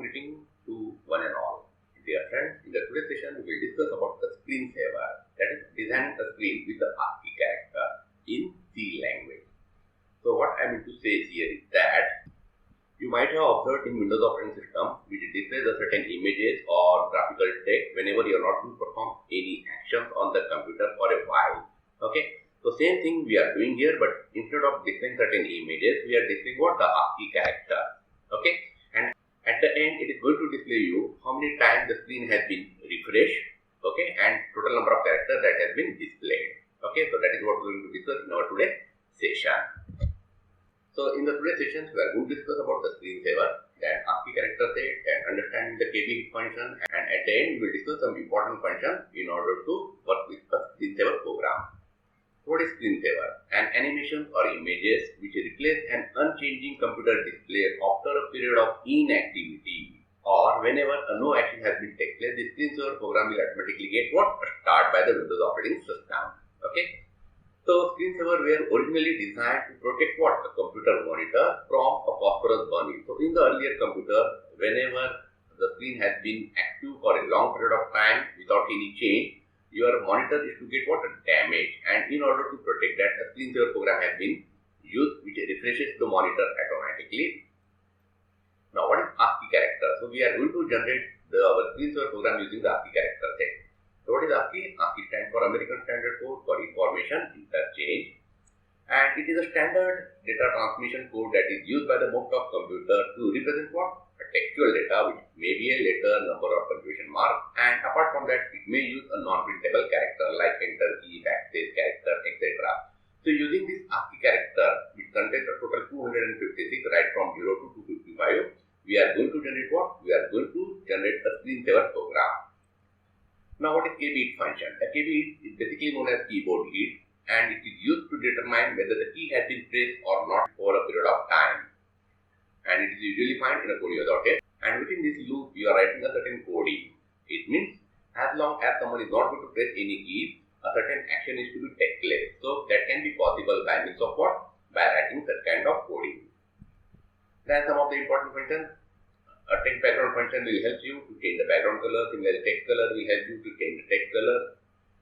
greeting to one and all. Dear friends, in the today's session we will discuss about the screensaver, that is designing a screen with the ASCII character in C language. So what I mean to say here is that you might have observed in Windows operating system which displays a certain images or graphical text whenever you are not to perform any actions on the computer for a while. Okay, so same thing we are doing here, but instead of displaying certain images, we are displaying what? The ASCII character. Okay, and at the end it is going to display you how many times the screen has been refreshed, okay, and total number of characters that has been displayed. Okay, so that is what we are going to discuss in our today's session. So in the today's session we are going to discuss about the screensaver, then ASCII character set, and understanding the kbhit function, and at the end we will discuss some important functions in order to work with the screensaver program. What is screensaver? An animation or images which replace an unchanging computer display after a period of inactivity, or whenever no action has been taken place, the screensaver program will automatically get what? A start by the Windows operating system. Okay. So screensaver were originally designed to protect what? The computer monitor from a phosphorus burning. So in the earlier computer, whenever the screen has been active for a long period of time without any change, your monitor is to get what? Damage, and in order to protect that, a screensaver program has been used which refreshes the monitor automatically. Now what is ASCII character? So we are going to generate our screensaver program using the ASCII character set. So what is ASCII? ASCII stands for American Standard Code for Information Interchange, and it is a standard data transmission code that is used by the most of computers to represent what? A textual data which may be a letter, number or punctuation mark, and apart from that it may use a non-printable character like enter key, backspace character, etc. So using this ASCII character which contains a total 256 right from 0 to 255, we are going to generate what? We are going to generate a screensaver program. Now what is kbhit function? A kbhit is basically known as keyboard hit, and it is used to determine whether the key has been pressed or not over a period of time. And it is usually found in a code.h, and within this loop you are writing a certain coding. It means as long as someone is not going to press any keys, a certain action is to be take place. So that can be possible by means of what? By writing such kind of coding. Then some of the important functions. A text background function will help you to change the background color. Similarly, text color will help you to change the text color.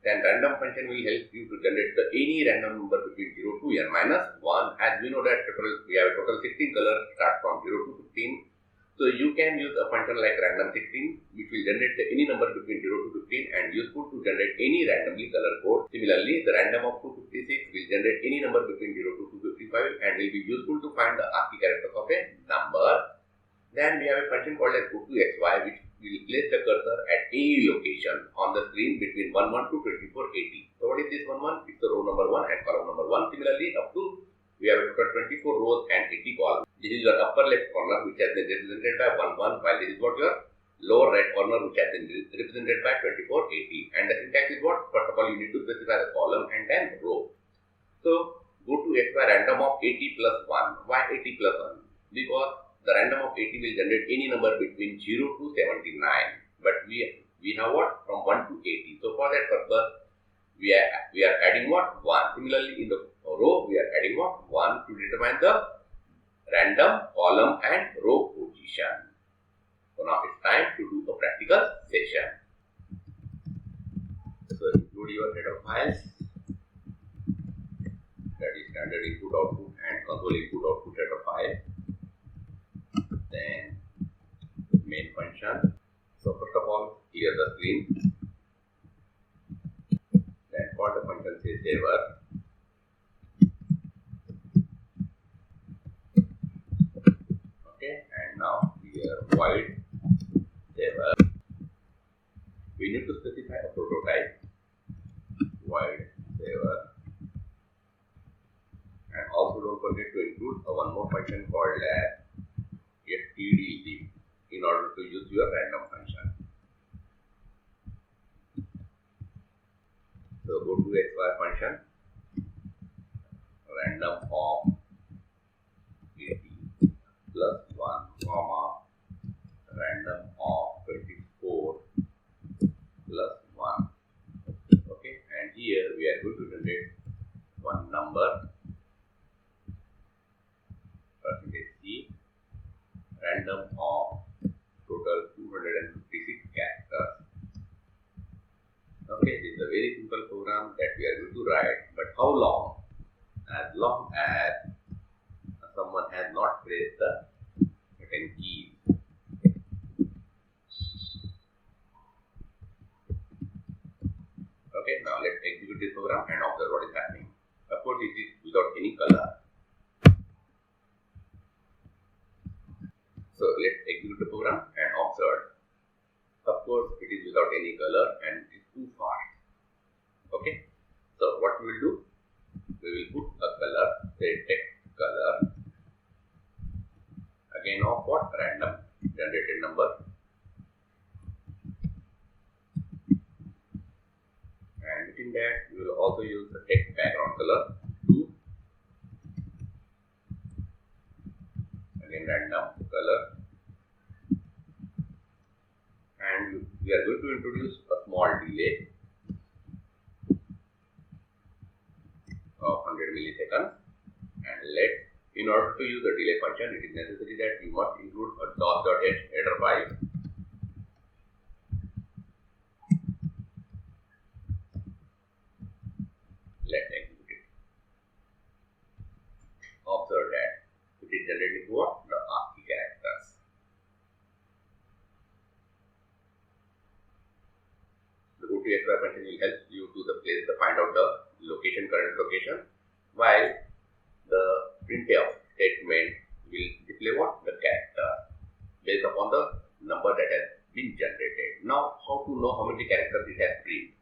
Then random function will help you to generate any random number between 0 to n minus 1. As we know that we have a total 16 colors start from 0 to 15. So you can use a function like random 16 which will generate any number between 0 to 15 and useful to generate any randomly colored code. Similarly, the random of 256 will generate any number between 0 to 255 and will be useful to find the ASCII characters of a number. Then we have a function called as gotoxy which will place the cursor at any location on the screen between 11 to 2480. So what is this 11? It's the row number 1 and column number 1. Similarly, up to we have a total 24 rows and 80 columns. This is your upper left corner which has been represented by 11, while this is what your lower right corner which has been represented by 2480. And the syntax is what? First of all, you need to specify the column and then row. So gotoxy random of 80 plus 1. Why 80 plus 1? Because the random of 80 will generate any number between 0 to 79, but we have what? From 1 to 80. So for that purpose, we are adding what? 1. Similarly, in the row, we are adding what? 1 to determine the random column and row position. So now it's time to do a practical session. So include your set of files, that is standard input output and console input output set of files. Then main function. So first of all, clear the screen. Then call the function say saver. Okay, and now here void saver. We need to specify a prototype. Void saver. And also don't forget to include one more function called as std in order to use your random function. So go to xy function, random of 80 plus 1 comma random of 24 plus 1. Okay, and here we are going to generate one number %c random of program that we are going to write, but how long? As long as someone has not pressed the certain key. Okay, now let's execute this program and observe what is happening. Of course, it is without any color. So let's execute the program and observe. Of course, it is without any color and it is too fast. Okay, so what we will do? We will put a color, say text color, again of what? Random generated number, and within that we will also use the text background color to again random color, and we are going to introduce a small delay of 100 milliseconds. And in order to use the delay function, it is necessary that you must include a .h header file. Let's execute it. Observe that it is generating what? The ASCII characters. The gotoxy function will help you to find out the current location, while the printf statement will display what? The character based upon the number that has been generated. Now, how to know how many characters it has printed?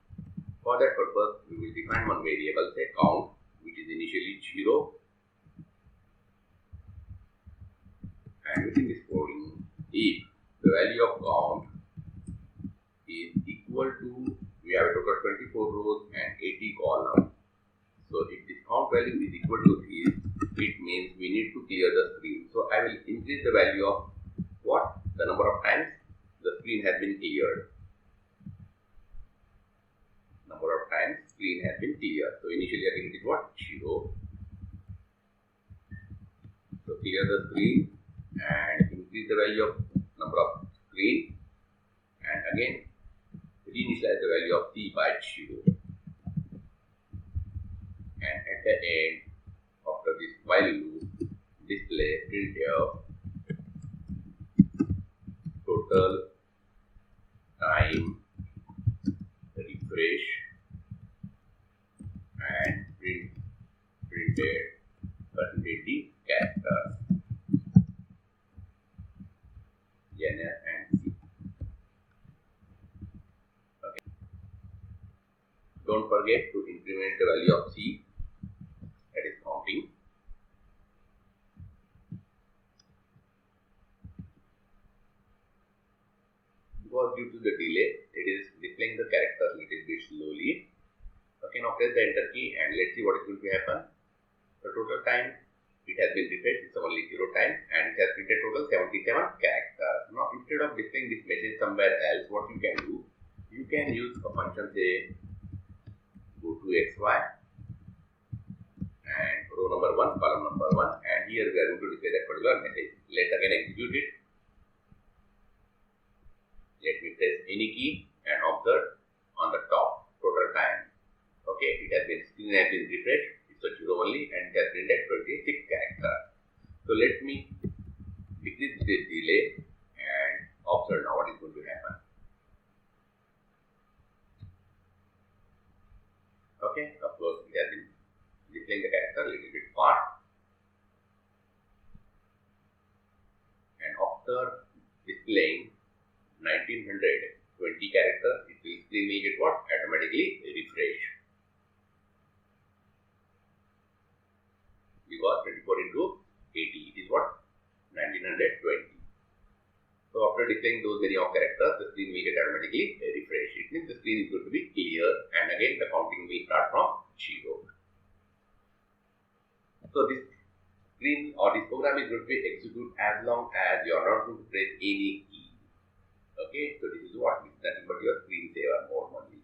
For that purpose, we will define one variable, say count, which is initially 0, and within this coding, if the value of count is equal to, we have a total 24 rows and 80 columns. So if this count value is equal to this, it means we need to clear the screen. So I will increase the value of what? The number of times the screen has been cleared. Number of times screen has been cleared. So initially again it is what? 0. So clear the screen and increase the value of number of screen, and again reinitialize the value of c by 0. And at the end, after this while loop, display printf total time refresh and printed percentage characters N and C. Okay. Don't forget to increment the value of C, that is counting. Because due to the delay, it is displaying the characters a little bit slowly. Okay, now press the enter key and let's see what is going to happen. The total time it has been refreshed, it's only 0 times, and it has printed total 77 characters. Now instead of displaying this message somewhere else, what you can do, you can use a function, say gotoxy and row number 1, column number 1, and here we are going to display that particular message. Let's again execute it. Let me press any key and observe on the top total time. Okay, screen has been refreshed, it's a 0 only, and it has printed 26 characters. So let me decrease this delay and observe now what is going to happen. Okay, of course it has been displaying the character a little bit fast, and after displaying 1920 characters, it will get what? Automatically refresh. Because 24 into 80, it is what? 1920. So after displaying those many of characters, the screen will get automatically refresh. It means the screen is going to be clear, and again the counting will start from 0. So this screen or this program is going to be executed as long as you are not going to press any key. Okay, so this is what is nothing but your screensaver mode only.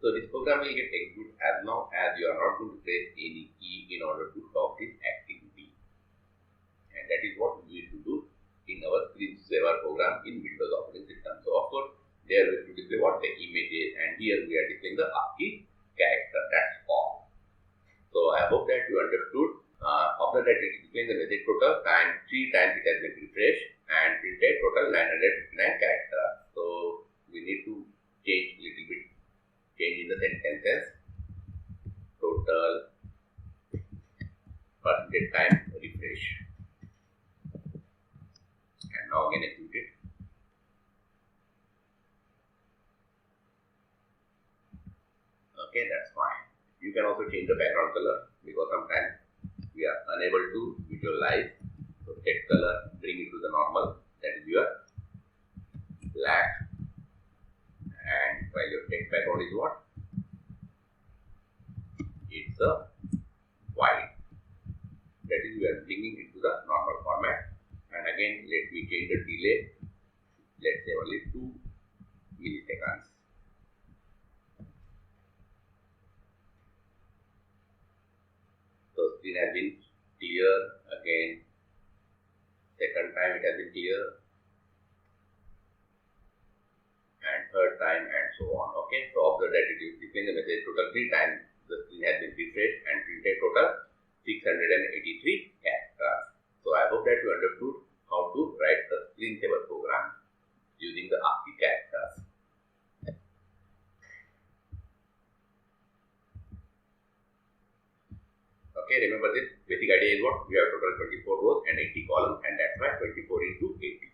So this program will get executed as long as you are not going to press any key in order to stop this activity. And that is what we need to do in our screensaver program in Windows operating system. So of course, there we have to display what the image is, and here we are displaying the ASCII character. That's all. So I hope that you understood. After that, it is displaying the message total times 3 times it has been refreshed and printed total 959 characters. So we need to change little bit, change in the sentences. Total percentage time refresh, and now again execute it. Okay, that's fine. You can also change the background color because sometimes we are unable to visualize. So text color, bring it to the normal, that is your black, and while your text background is what? It's a white. That is, we are bringing it to the normal format. And again, let me change the delay. Let's say only 2 milliseconds. So screen has been clear. Again, second time it has been clear, and third time, and so on. Okay, so observe that it is displaying the message total 3 times. The screen has been refreshed and printed total 683 characters. So I hope that you understood how to write the screensaver program using the ASCII characters. Okay, remember this basic idea is what? We have total 24 rows and 80 columns, and that's why 24 into 80.